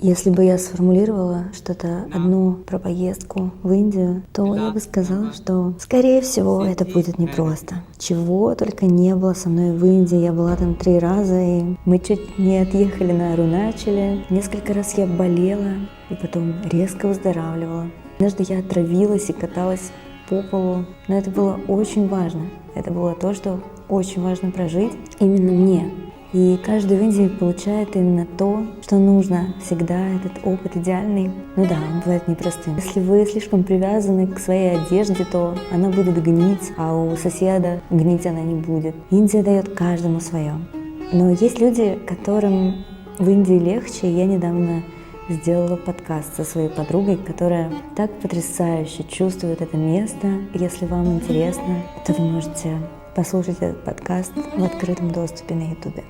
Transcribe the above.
Если бы я сформулировала что-то одно про поездку в Индию, то я бы сказала, что, скорее всего, это будет непросто. Чего только не было со мной в Индии. Я была там 3 раза, и мы чуть не отъехали на Аруначале. Несколько раз я болела, и потом резко выздоравливала. Однажды я отравилась и каталась по полу, но это было очень важно. Это было то, что очень важно прожить именно мне. И каждый в Индии получает именно то, что нужно. Всегда этот опыт идеальный. Ну да, он бывает непростым. Если вы слишком привязаны к своей одежде, то она будет гнить, а у соседа гнить она не будет. Индия дает каждому свое. Но есть люди, которым в Индии легче. Я недавно сделала подкаст со своей подругой, которая так потрясающе чувствует это место. Если вам интересно, то вы можете послушать этот подкаст в открытом доступе на YouTube.